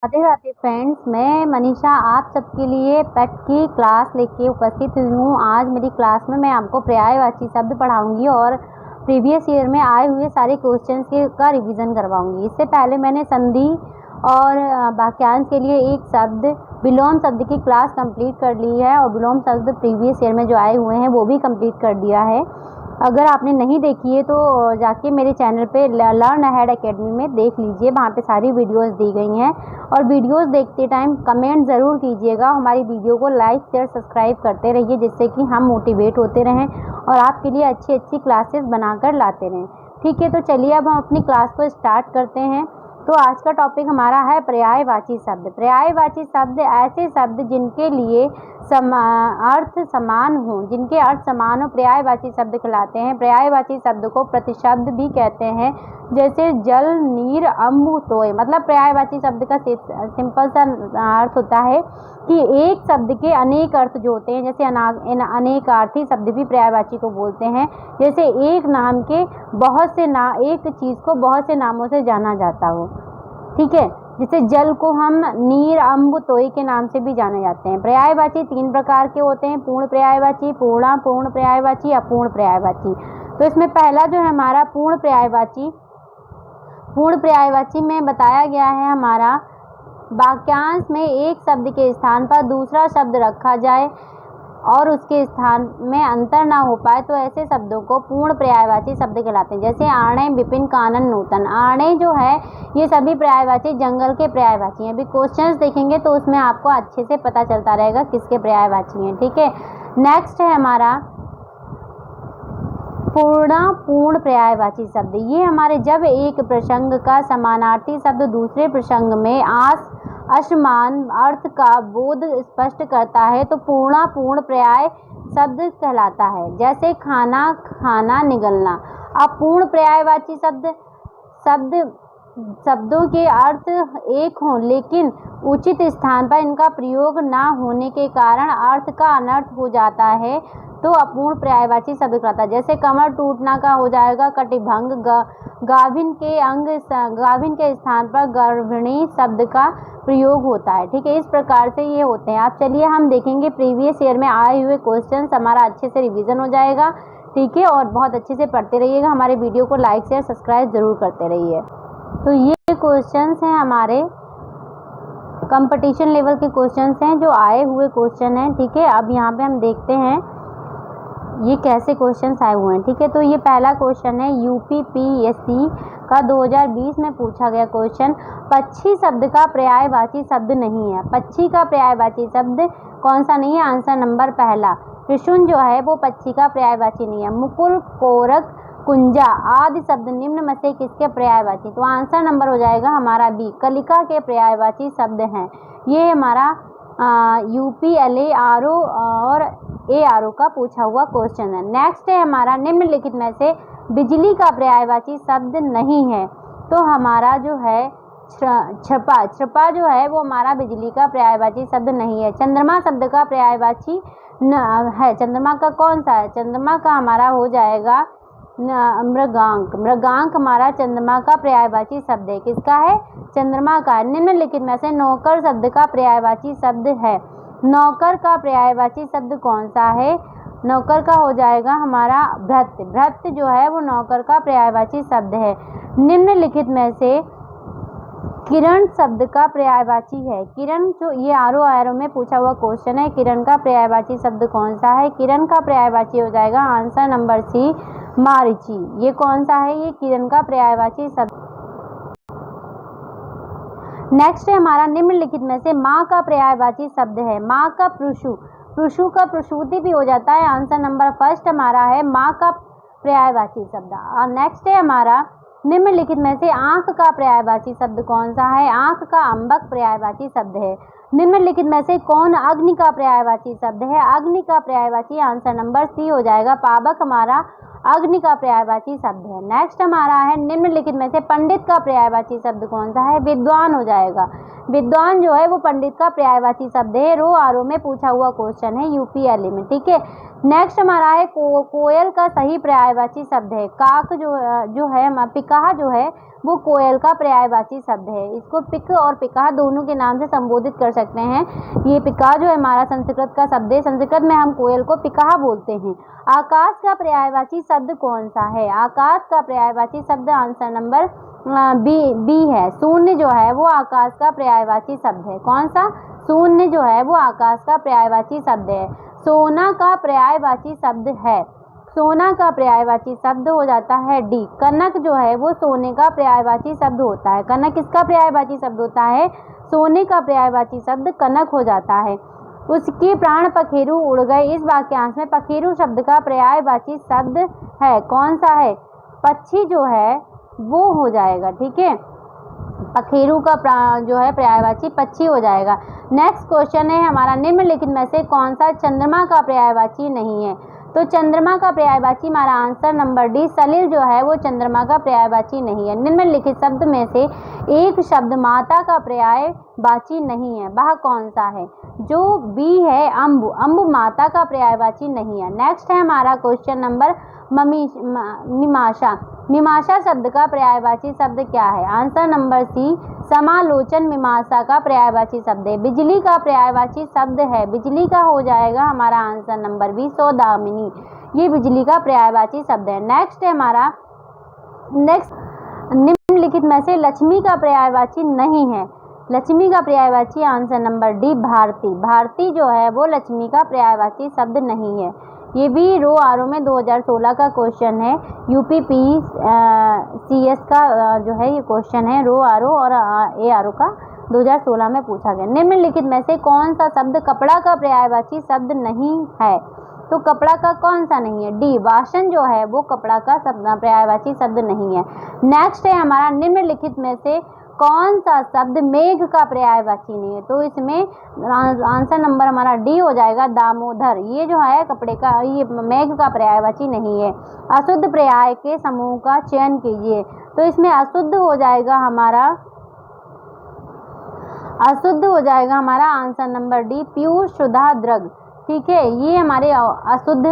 Radhe Radhe friends, मैं मनीषा आप सबके लिए पेट की क्लास लेके उपस्थित हुई हूँ। आज मेरी क्लास में मैं आपको पर्यायवाची शब्द पढ़ाऊंगी और प्रीवियस ईयर में आए हुए सारे क्वेश्चंस का रिवीजन करवाऊंगी। इससे पहले मैंने संधि और वाक्यांश के लिए एक शब्द विलोम शब्द की क्लास कंप्लीट कर ली है और विलोम शब्द प्रीवियस ईयर में जो आए हुए हैं वो भी कंप्लीट कर दिया है। अगर आपने नहीं देखी है तो जाके मेरे चैनल पे लर्न अहेड एकेडमी में देख लीजिए, वहाँ पे सारी वीडियोस दी गई हैं। और वीडियोस देखते टाइम कमेंट ज़रूर कीजिएगा। हमारी वीडियो को लाइक शेयर सब्सक्राइब करते रहिए, जिससे कि हम मोटिवेट होते रहें और आपके लिए अच्छी अच्छी क्लासेस बनाकर लाते रहें। ठीक है, तो चलिए अब हम अपनी क्लास को स्टार्ट करते हैं। तो आज का टॉपिक हमारा है पर्यायवाची शब्द। पर्यायवाची शब्द ऐसे शब्द जिनके लिए अर्थ समान हो, जिनके अर्थ समान हो, पर्यायवाची शब्द कहलाते हैं। पर्यायवाची शब्द को प्रतिशब्द भी कहते हैं, जैसे जल, नीर, अम्ब, तोय। मतलब पर्यायवाची शब्द का सिंपल सा अर्थ होता है कि एक शब्द के अनेक अर्थ जो होते हैं, जैसे अनेकार्थी शब्द भी पर्यायवाची को बोलते हैं। जैसे एक नाम के बहुत से एक चीज़ को बहुत से नामों से जाना जाता हो। ठीक है, जैसे जल को हम नीर, अम्ब, तोय के नाम से भी जाने जाते हैं। पर्यायवाची 3 प्रकार के होते हैं: पूर्ण पर्यायवाची, पूर्ण पर्यायवाची, अपूर्ण पर्यायवाची। तो इसमें पहला जो है हमारा पूर्ण पर्यायवाची में बताया गया है हमारा वाक्यांश में एक शब्द के स्थान पर दूसरा शब्द रखा जाए और उसके स्थान में अंतर ना हो पाए तो ऐसे शब्दों को पूर्ण पर्यायवाची शब्द कहलाते हैं। जैसे आणे, विपिन, कानन, नूतन। आणे जो है ये सभी पर्यायवाची जंगल के पर्यायवाची हैं। अभी क्वेश्चंस देखेंगे तो उसमें आपको अच्छे से पता चलता रहेगा किसके पर्यायवाची हैं। ठीक है, नेक्स्ट है हमारा पूर्ण पर्यायवाची शब्द। ये हमारे जब एक प्रसंग का समानार्थी शब्द दूसरे प्रसंग में असमान अर्थ का बोध स्पष्ट करता है तो पूर्ण पर्याय शब्द कहलाता है। जैसे खाना, खाना, निगलना। अपूर्ण पर्यायवाची शब्दों के अर्थ एक हों लेकिन उचित स्थान पर इनका प्रयोग ना होने के कारण अर्थ का अनर्थ हो जाता है तो अपूर्ण पर्यायवाची शब्द कहलाता है। जैसे कमर टूटना का हो जाएगा कटिभंग। गाभिन के स्थान पर गर्भिणी शब्द का प्रयोग होता है। ठीक है, इस प्रकार से ये होते हैं। आप चलिए हम देखेंगे प्रीवियस ईयर में आए हुए क्वेश्चंस, हमारा अच्छे से रिवीजन हो जाएगा। ठीक है, और बहुत अच्छे से पढ़ते रहिएगा। हमारे वीडियो को लाइक शेयर सब्सक्राइब जरूर करते रहिए। तो ये क्वेश्चंस हैं हमारे कंपटीशन लेवल के क्वेश्चंस हैं, जो आए हुए क्वेश्चन हैं। ठीक है, अब यहाँ पे हम देखते हैं ये कैसे क्वेश्चंस आए हुए हैं। ठीक है, तो ये पहला क्वेश्चन है यूपीपीएससी का 2020 में पूछा गया क्वेश्चन। पक्षी शब्द का पर्यायवाची शब्द नहीं है। पक्षी का पर्यायवाची शब्द कौन सा नहीं है? आंसर नंबर पहला। कृष्ण जो है वो पक्षी का पर्यायवाची नहीं है। मुकुल, कोरक, कुंजा आदि शब्द निम्न में से किसके पर्यायवाची? तो आंसर नंबर हो जाएगा हमारा बी, कलिका के पर्यायवाची शब्द हैं। ये हमारा UPLARO और ARO का पूछा हुआ क्वेश्चन है। नेक्स्ट है हमारा निम्नलिखित में से बिजली का पर्यायवाची शब्द नहीं है। तो हमारा जो है छपा जो है वो हमारा बिजली का पर्यायवाची शब्द नहीं है। चंद्रमा शब्द का पर्यायवाची है। चंद्रमा का कौन सा है? चंद्रमा का हमारा हो जाएगा मृगांक। मृगांक हमारा चंद्रमा का पर्यायवाची शब्द है। किसका है? चंद्रमा का। निम्नलिखित में से नौकर शब्द का पर्यायवाची शब्द है। नौकर का पर्यायवाची शब्द कौन सा है? नौकर का हो जाएगा हमारा भृत्य। भृत्य जो है वो नौकर का पर्यायवाची शब्द है। निम्नलिखित में से किरण शब्द का पर्यायवाची है। किरण जो ये आरो में पूछा हुआ क्वेश्चन है, किरण का पर्यायवाची शब्द कौन सा है? किरण का पर्यायवाची हो जाएगा आंसर नंबर सी, मारीची। ये कौन सा है? ये किरण का पर्यायवाची शब्द। नेक्स्ट है हमारा निम्नलिखित में से माँ का पर्यायवाची शब्द है। माँ का पृषु का प्रसूति भी हो जाता है। आंसर नंबर फर्स्ट हमारा है माँ का पर्यायवाची शब्द। नेक्स्ट है हमारा निम्नलिखित में से आंख का पर्यायवाची शब्द कौन सा है? आंख का अंबक पर्यायवाची शब्द है। निम्नलिखित में से कौन अग्नि का पर्यायवाची शब्द है? अग्नि का पर्यायवाची आंसर नंबर सी हो जाएगा, पावक हमारा अग्नि का पर्यायवाची शब्द है। नेक्स्ट हमारा है निम्नलिखित में से पंडित का पर्यायवाची शब्द कौन सा है? विद्वान हो जाएगा। विद्वान जो है वो पंडित का पर्यायवाची शब्द है। रो आरो में पूछा हुआ क्वेश्चन है UPLA में। ठीक है, नेक्स्ट हमारा है कोयल का सही पर्यायवाची शब्द है। काक जो है पिकाहा जो है वो कोयल का पर्यायवाची शब्द है। इसको पिक और पिकाह दोनों के नाम से संबोधित कर सकते हैं। ये पिकाह जो है हमारा संस्कृत का शब्द है। संस्कृत में हम कोयल को पिकाह बोलते हैं। आकाश का पर्यायवाची शब्द कौन सा है? आकाश का पर्यायवाची शब्द आंसर नंबर बी है। शून्य जो है वो आकाश का पर्यायवाची शब्द है। कौन सा? शून्य जो है वो आकाश का पर्यायवाची शब्द है। सोना का पर्यायवाची शब्द है। सोना का पर्यायवाची शब्द हो जाता है डी। कनक जो है वो सोने का पर्यायवाची शब्द होता है। कनक किसका पर्यायवाची शब्द होता है? सोने का पर्यायवाची शब्द कनक हो जाता है। उसके प्राण पखेरु उड़ गए, इस वाक्यांश में पखेरु शब्द का पर्यायवाची शब्द है। कौन सा है? पक्षी जो है वो हो जाएगा। ठीक है, पखेरु का जो है पर्यायवाची पक्षी हो जाएगा। नेक्स्ट क्वेश्चन है हमारा, निम्नलिखित में से कौन सा चंद्रमा का पर्यायवाची नहीं है? तो चंद्रमा का पर्यायवाची हमारा आंसर नंबर डी सलिल जो है वो चंद्रमा का पर्यायवाची नहीं है। निम्नलिखित शब्द में से एक शब्द माता का पर्यायवाची नहीं है, वह कौन सा है? जो बी है अम्बु। अम्बु माता का पर्यायवाची नहीं है। नेक्स्ट है हमारा क्वेश्चन नंबर मीमांसा। मीमांसा शब्द का पर्यायवाची शब्द क्या है? आंसर नंबर सी समालोचन मीमांसा का पर्यायवाची शब्द है। बिजली का पर्यायवाची शब्द है, बिजली का हो जाएगा हमारा आंसर नंबर बी सौदामिनी। ये बिजली का पर्यायवाची शब्द है। नेक्स्ट है हमारा निम्नलिखित में से लक्ष्मी का पर्यायवाची नहीं है। लक्ष्मी का पर्यायवाची answer number D Bharati. Bharati जो है वो लक्ष्मी का पर्यायवाची शब्द नहीं है। ये भी रो आर ओ में 2016 का क्वेश्चन है। UPPCS का जो है ये क्वेश्चन है, रो आर ओ और ARO का 2016 में पूछा गया। निम्नलिखित में से कौन सा शब्द कपड़ा का पर्यायवाची शब्द नहीं है? तो कपड़ा का कौन सा नहीं है? डी वासन जो है वो कपड़ा का पर्यायवाची शब्द नहीं है। नेक्स्ट है हमारा, निम्नलिखित में से कौन सा शब्द मेघ का पर्यायवाची नहीं है? तो इसमें आंसर नंबर हमारा डी हो जाएगा दामोदर। ये जो है कपड़े का, ये मेघ का पर्यायवाची नहीं है। अशुद्ध पर्याय के समूह का चयन कीजिए। तो इसमें अशुद्ध हो जाएगा हमारा आंसर नंबर डी प्यूर शुद्धा द्रग। ठीक है, ये हमारे अशुद्ध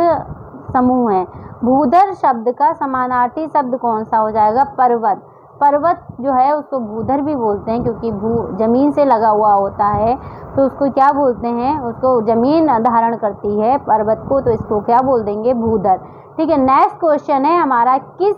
समूह है। भूधर शब्द का समानार्थी शब्द कौन सा हो जाएगा? पर्वत। पर्वत जो है उसको भूधर भी बोलते हैं, क्योंकि जमीन से लगा हुआ होता है, तो उसको क्या बोलते हैं? उसको जमीन धारण करती है पर्वत को, तो इसको क्या बोल देंगे? भूधर। ठीक है, नेक्स्ट क्वेश्चन है हमारा, किस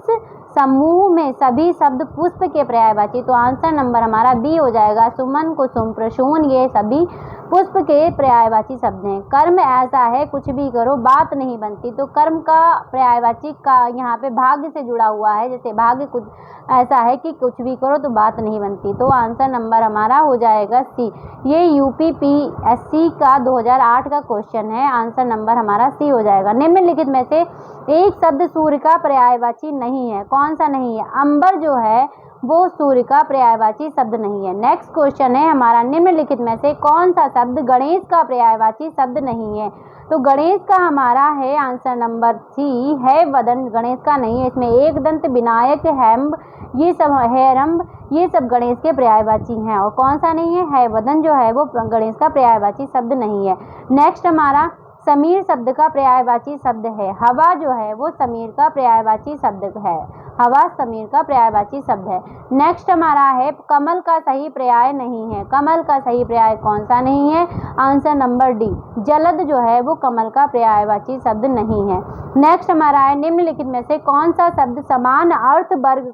समूह में सभी शब्द पुष्प के पर्यायवाची? तो आंसर नंबर हमारा बी हो जाएगा सुमन, कुसुम, प्रसून, ये सभी पुष्प के पर्यायवाची शब्द हैं। कर्म ऐसा है कुछ भी करो बात नहीं बनती, तो कर्म का पर्यायवाची का यहाँ पे भाग्य से जुड़ा हुआ है। जैसे भाग्य कुछ ऐसा है कि कुछ भी करो तो बात नहीं बनती, तो आंसर नंबर हमारा हो जाएगा सी। ये UPPSC का 2008 का क्वेश्चन है। आंसर नंबर हमारा सी हो जाएगा। निम्नलिखित में से एक शब्द सूर्य का पर्यायवाची नहीं है। कौन सा नहीं है? अंबर जो है वो सूर्य का पर्यायवाची शब्द नहीं है। नेक्स्ट क्वेश्चन है हमारा, निम्नलिखित में से कौन सा शब्द गणेश का पर्यायवाची शब्द नहीं है? तो गणेश का हमारा है आंसर नंबर सी है वदन, गणेश का नहीं है। इसमें एक दंत, विनायक, हेम्ब, ये सब हेरम्ब, ये सब गणेश के पर्यायवाची हैं। और कौन सा नहीं है वदन जो है वो गणेश का पर्यायवाची शब्द नहीं है। नेक्स्ट हमारा समीर शब्द का पर्यायवाची शब्द है। हवा जो है वो समीर का पर्यायवाची शब्द है। हवा समीर का पर्यायवाची शब्द है। नेक्स्ट हमारा है कमल का सही पर्याय नहीं है। कमल का सही पर्याय कौन सा नहीं है? आंसर नंबर डी जलद जो है वो कमल का पर्यायवाची शब्द नहीं है। नेक्स्ट हमारा है, निम्नलिखित में से कौन सा शब्द समान अर्थ वर्ग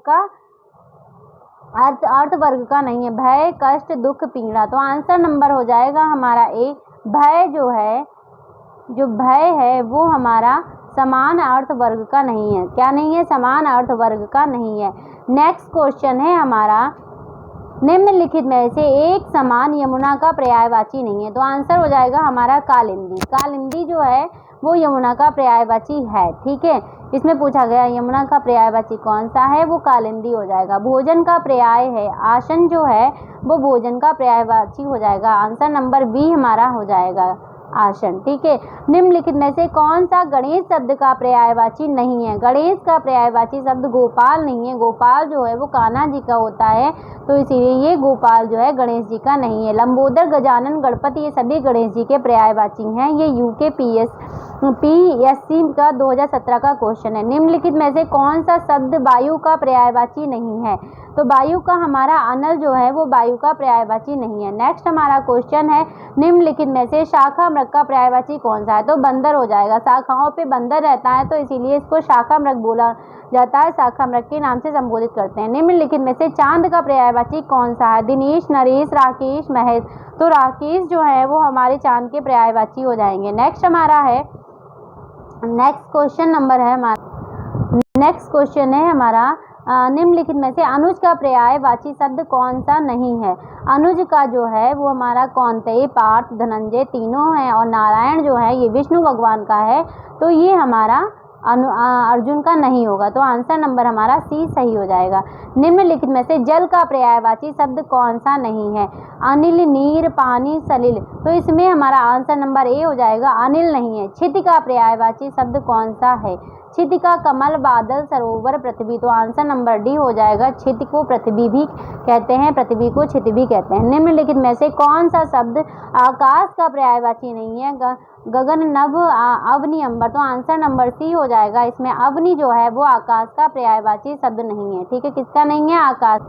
का नहीं है? भय, कष्ट, दुख, पीड़ा। तो आंसर नंबर हो जाएगा हमारा ए भय। जो भय है वो हमारा समान अर्थ वर्ग का नहीं है। क्या नहीं है? समान अर्थ वर्ग का नहीं है। नेक्स्ट क्वेश्चन है हमारा, निम्नलिखित में से एक समान यमुना का पर्यायवाची नहीं है। तो आंसर हो जाएगा हमारा कालिंदी। कालिंदी जो है वो यमुना का पर्यायवाची है। ठीक है, इसमें पूछा गया यमुना का पर्यायवाची कौन सा है? वो कालिंदी हो जाएगा। भोजन का पर्याय है आसन जो है वो भोजन का पर्यायवाची हो जाएगा। आंसर नंबर बी हमारा हो जाएगा। आसन। ठीक है, निम्नलिखित में से कौन सा गणेश शब्द का पर्यायवाची नहीं है? गणेश का पर्यायवाची शब्द गोपाल नहीं है। गोपाल जो है वो कान्हा जी का होता है, तो इसीलिए ये गोपाल जो है गणेश जी का नहीं है। लंबोदर, गजानन, गणपति ये सभी गणेश जी के पर्यायवाची हैं। ये यूकेपीएससी का 2017 का क्वेश्चन है। निम्नलिखित में से कौन सा शब्द वायु का पर्यायवाची नहीं है? तो वायु का हमारा अनल जो है वो वायु का पर्यायवाची नहीं है। नेक्स्ट हमारा क्वेश्चन है, निम्नलिखित में से शाखा मृग का पर्यायवाची कौन सा है? तो बंदर हो जाएगा। शाखाओं पे बंदर रहता है तो इसीलिए इसको शाखा मृग बोला जाता है, शाखा मृग के नाम से संबोधित करते हैं। निम्नलिखित में से चांद का पर्यायवाची कौन सा है? दिनेश, नरेश, राकेश, महेश। तो राकेश जो है वो हमारे चांद के पर्यायवाची हो जाएंगे। नेक्स्ट क्वेश्चन है हमारा निम्नलिखित में से अनुज का पर्यायवाची शब्द कौन सा नहीं है? अनुज का जो है वो हमारा कौंतेय, पार्थ, धनंजय तीनों हैं, और नारायण जो है ये विष्णु भगवान का है, तो ये हमारा अर्जुन का नहीं होगा। तो आंसर नंबर हमारा सी सही हो जाएगा। निम्नलिखित में से जल का पर्यायवाची शब्द कौन सा नहीं है? अनिल, नीर, पानी, सलिल। तो इसमें हमारा आंसर नंबर ए हो जाएगा, अनिल नहीं है। क्षिति का पर्यायवाची शब्द कौन सा है? क्षिति का कमल, बादल, सरोवर, पृथ्वी। तो आंसर नंबर डी हो जाएगा। क्षिति को पृथ्वी भी कहते हैं, पृथ्वी को क्षिति भी कहते हैं। निम्नलिखित में से कौन सा शब्द आकाश का पर्यायवाची नहीं है? गगन, नभ, अवनि, अंबर। तो आंसर नंबर सी हो जाएगा। इसमें अवनि जो है वो आकाश का पर्यायवाची शब्द नहीं है। ठीक है, किसका नहीं है? आकाश।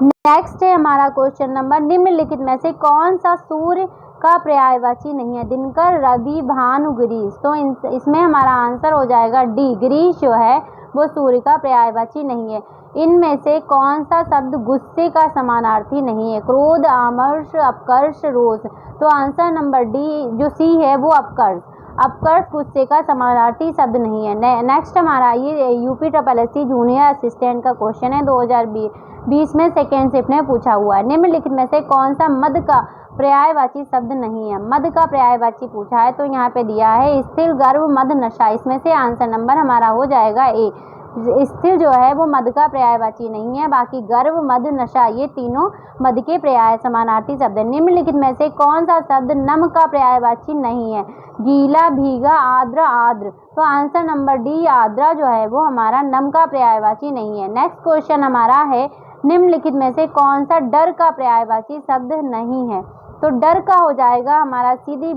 नेक्स्ट है हमारा क्वेश्चन नंबर, निम्नलिखित में से कौन सा सूर्य का पर्यायवाची नहीं है? दिनकर, रवि, भानु, गिरीश। तो इसमें हमारा आंसर हो जाएगा डी, गिरीश जो है वो सूर्य का पर्यायवाची नहीं है। इनमें से कौन सा शब्द गुस्से का समानार्थी नहीं है? क्रोध, आमर्ष, अपकर्ष, रोष। तो आंसर नंबर डी जो सी है वो अपकर्ष। अपकर्ष गुस्से का समानार्थी शब्द नहीं है। नेक्स्ट हमारा ये यूपीएससी जूनियर असिस्टेंट का क्वेश्चन है, 2020 में सेकेंड शिफ्ट में पूछा हुआ है। निम्नलिखित में से कौन सा मद का पर्यायवाची शब्द नहीं है? मद का पर्यायवाची पूछा है तो यहाँ पे दिया है स्थिर, गर्व, मद, नशा। इसमें से आंसर नंबर हमारा हो जाएगा ए। स्थिर जो है वो मद का पर्यायवाची नहीं है, बाकी गर्व, मद, नशा ये तीनों मद के पर्याय समानार्थी शब्द है। निम्नलिखित में से कौन सा शब्द नम का पर्यायवाची नहीं है? गीला, भीगा, आर्द्र, आर्द्र। तो आंसर नंबर डी, आर्द्रा जो है वो हमारा नम का पर्यायवाची नहीं है। नेक्स्ट क्वेश्चन हमारा है, निम्नलिखित में से कौन सा डर का पर्यायवाची शब्द नहीं है? तो डर का हो जाएगा हमारा सीधी,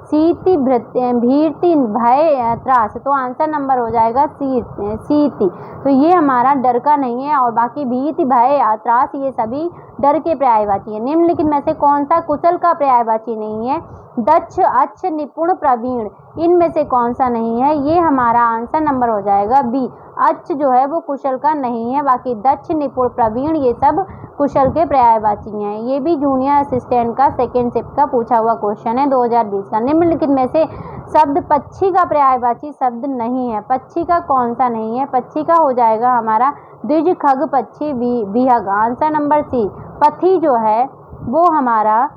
शीति, भीति, भय, त्रास। तो आंसर नंबर हो जाएगा शीति। तो ये हमारा डर का नहीं है, और बाकी भीति, भय, त्रास ये सभी डर के पर्यायवाची है। निम्नलिखित में से कौन सा कुशल का पर्यायवाची नहीं है? दक्ष, अच्छ, निपुण, प्रवीण। इनमें से कौन सा नहीं है? ये हमारा आंसर नंबर हो जाएगा बी। अच्छ जो है वो कुशल का नहीं है, बाकी दक्ष, निपुण, प्रवीण ये सब कुशल के पर्यायवाची हैं। ये भी जूनियर असिस्टेंट का सेकेंड शिफ्ट का पूछा हुआ क्वेश्चन है, 2020 का। निम्नलिखित में से शब्द पक्षी का पर्यायवाची शब्द नहीं है? पक्षी का कौन सा नहीं है? पक्षी का हो जाएगा हमारा द्विज, खग, पक्षी, विहग। Answer number C. पथी जो है वो हमारा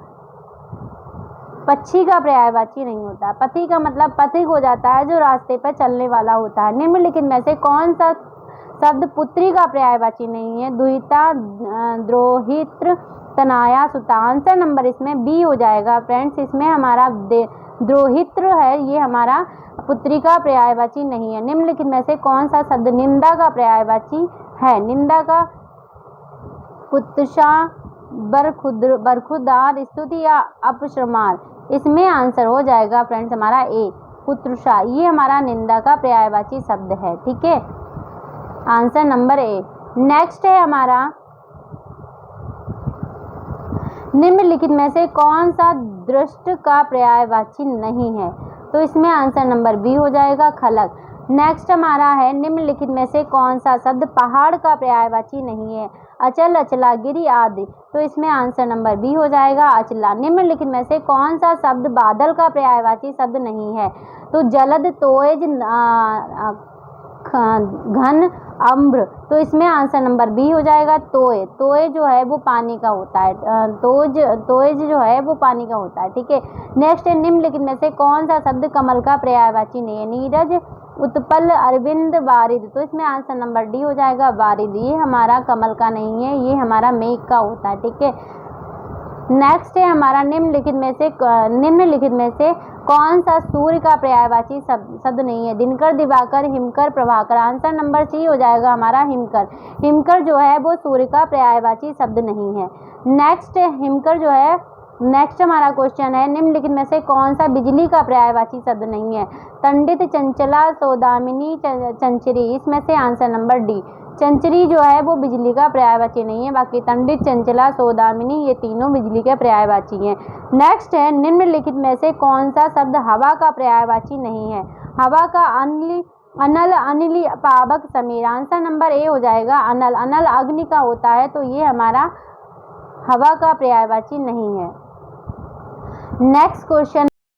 पक्षी का पर्यायवाची नहीं होता। पथी का मतलब पथिक हो जाता है जो रास्ते पर चलने वाला होता है। निम्नलिखित में से कौन सा शब्द पुत्री का पर्यायवाची नहीं है? दुहिता, द्रोहित्र, तनाया, सुता। आंसर नंबर इसमें बी हो जाएगा फ्रेंड्स। इसमें हमारा द्रोहित्र है, ये हमारा पुत्री का पर्यायवाची नहीं है। निम्नलिखित में से कौन सा शब्द निंदा का पर्यायवाची है? निंदा का कुत्सा, बरखुरदार, स्तुति या अपशर्मार। इसमें आंसर हो जाएगा फ्रेंड्स हमारा ए, कुत्सा। ये हमारा निंदा का पर्यायवाची शब्द है। ठीक है, आंसर नंबर ए। नेक्स्ट है हमारा, निम्नलिखित में से कौन सा दृष्ट का पर्यायवाची नहीं है? तो इसमें आंसर नंबर बी हो जाएगा, खलक। नेक्स्ट हमारा है, निम्नलिखित में से कौन सा शब्द पहाड़ का पर्यायवाची नहीं है? अचल, अचला, गिरी आदि। तो इसमें आंसर नंबर बी हो जाएगा, अचला। निम्नलिखित में से कौन सा शब्द बादल का पर्यायवाची शब्द नहीं है? तो जलद, तेज, घन, अम्र। तो इसमें आंसर नंबर बी हो जाएगा, तोय। तोय जो है वो पानी का होता है, तोय जो है वो पानी का होता है। ठीक है, नेक्स्ट है, निम्नलिखित में से कौन सा शब्द कमल का पर्यायवाची नहीं है? नीरज, उत्पल, अरविंद, वारिद। तो इसमें आंसर नंबर डी हो जाएगा, वारिद। ये हमारा कमल का नहीं है, ये हमारा मेघ का होता है। ठीक है, नेक्स्ट है हमारा निम्नलिखित में से कौन सा सूर्य का पर्यायवाची शब्द नहीं है? दिनकर, दिवाकर, हिमकर, प्रभाकर। आंसर नंबर सी हो जाएगा हमारा हिमकर। हिमकर जो है वो सूर्य का पर्यायवाची शब्द नहीं है। नेक्स्ट हमारा क्वेश्चन है निम्नलिखित में से कौन सा बिजली का पर्यायवाची शब्द नहीं है? तंडित, चंचला, सौदामिनी, चंचरी। इसमें से आंसर नंबर डी। चंचरी जो है वो बिजली का पर्यायवाची नहीं है, बाकी तंडित, चंचला, सौदामिनी ये तीनों बिजली के पर्यायवाची हैं। नेक्स्ट है निम्नलिखित में से कौन सा शब्द हवा का पर्यायवाची नहीं है? हवा का अनल, अनिल, पावक, समीर। आंसर नंबर ए हो जाएगा अनल। अनल अग्नि का होता है, तो ये हमारा हवा का पर्यायवाची नहीं है। Next question